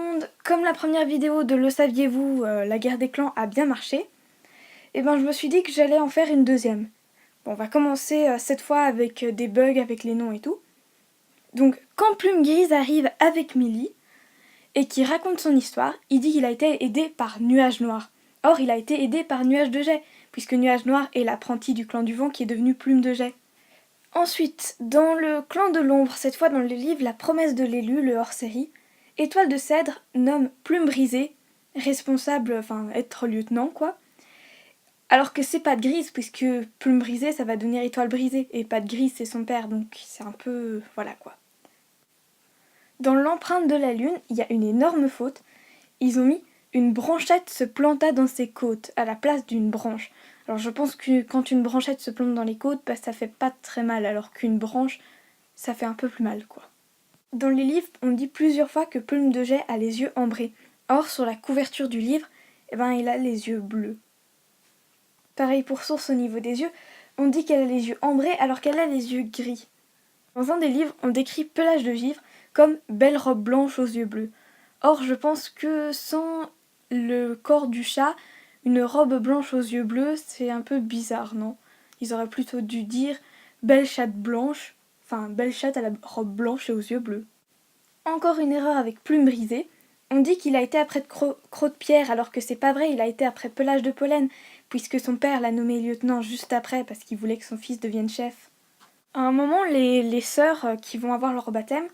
monde, comme la première vidéo de Le saviez-vous, la guerre des clans a bien marché, et ben je me suis dit que j'allais en faire une deuxième. Bon, on va commencer cette fois avec des bugs avec les noms et tout. Donc quand Plume Grise arrive avec Millie, et qui raconte son histoire, il dit qu'il a été aidé par Nuage Noir. Or il a été aidé par Nuage de Jet, puisque Nuage Noir est l'apprenti du clan du vent qui est devenu Plume de Jet. Ensuite, dans le clan de l'ombre, cette fois dans le livre La promesse de l'élu, le hors-série, Étoile de Cèdre nomme Plume Brisée, responsable, enfin être lieutenant quoi, alors que c'est Patte Grise, puisque Plume Brisée ça va devenir Étoile Brisée, et Patte Grise c'est son père, donc c'est un peu... voilà quoi. Dans l'empreinte de la lune, il y a une énorme faute, ils ont mis une branchette se planta dans ses côtes, à la place d'une branche. Alors je pense que quand une branchette se plante dans les côtes, bah, ça fait pas très mal, alors qu'une branche, ça fait un peu plus mal quoi. Dans les livres, on dit plusieurs fois que Plume de Jet a les yeux ambrés. Or, sur la couverture du livre, eh ben, il a les yeux bleus. Pareil pour Source au niveau des yeux, on dit qu'elle a les yeux ambrés alors qu'elle a les yeux gris. Dans un des livres, on décrit Pelage de Givre comme belle robe blanche aux yeux bleus. Or, je pense que sans le corps du chat, une robe blanche aux yeux bleus, c'est un peu bizarre, non? Ils auraient plutôt dû dire belle chatte blanche, enfin belle chatte à la robe blanche et aux yeux bleus. Encore une erreur avec Plume Brisée. On dit qu'il a été après Croc de Pierre, alors que c'est pas vrai, il a été après Pelage de Pollen, puisque son père l'a nommé lieutenant juste après parce qu'il voulait que son fils devienne chef. À un moment, les sœurs qui vont avoir leur baptême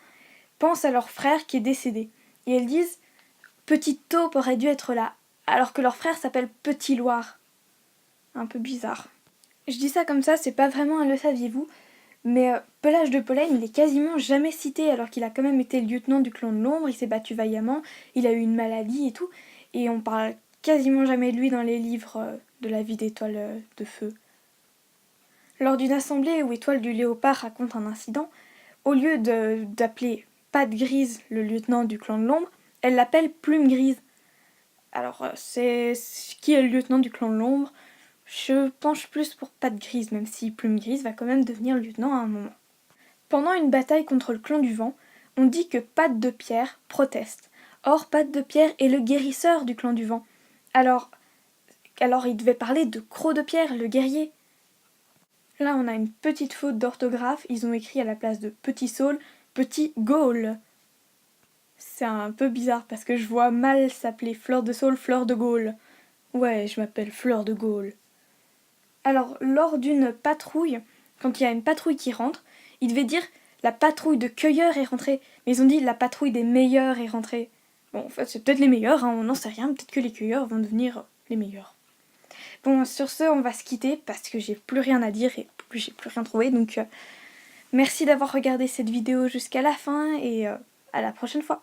pensent à leur frère qui est décédé. Et elles disent « Petite Taupe aurait dû être là », alors que leur frère s'appelle Petit Loir. Un peu bizarre. Je dis ça comme ça, c'est pas vraiment un le saviez-vous, mais Pelage de Pollen, il est quasiment jamais cité, alors qu'il a quand même été lieutenant du clan de l'ombre, il s'est battu vaillamment, il a eu une maladie et tout, et on parle quasiment jamais de lui dans les livres de la vie d'Étoile de Feu. Lors d'une assemblée où Étoile du Léopard raconte un incident, au lieu d'appeler Patte Grise le lieutenant du clan de l'ombre, elle l'appelle Plume Grise. Alors, c'est qui est le lieutenant du clan de l'ombre? Je penche plus pour Patte Grise, même si Plume Grise va quand même devenir lieutenant à un moment. Pendant une bataille contre le clan du vent, on dit que Patte de Pierre proteste. Or, Patte de Pierre est le guérisseur du clan du vent. Alors il devait parler de Croc de Pierre, le guerrier. Là, on a une petite faute d'orthographe, ils ont écrit à la place de Petit Saule, Petit Gaulle. C'est un peu bizarre parce que je vois mal s'appeler Fleur de Saule, Fleur de Gaulle. Ouais, je m'appelle Fleur de Gaulle. Alors, lors d'une patrouille, quand il y a une patrouille qui rentre, il devait dire la patrouille de cueilleurs est rentrée, mais ils ont dit la patrouille des meilleurs est rentrée. Bon, en fait, c'est peut-être les meilleurs, hein, on n'en sait rien, peut-être que les cueilleurs vont devenir les meilleurs. Bon, sur ce, on va se quitter parce que j'ai plus rien à dire et j'ai plus rien trouvé, donc merci d'avoir regardé cette vidéo jusqu'à la fin et à la prochaine fois.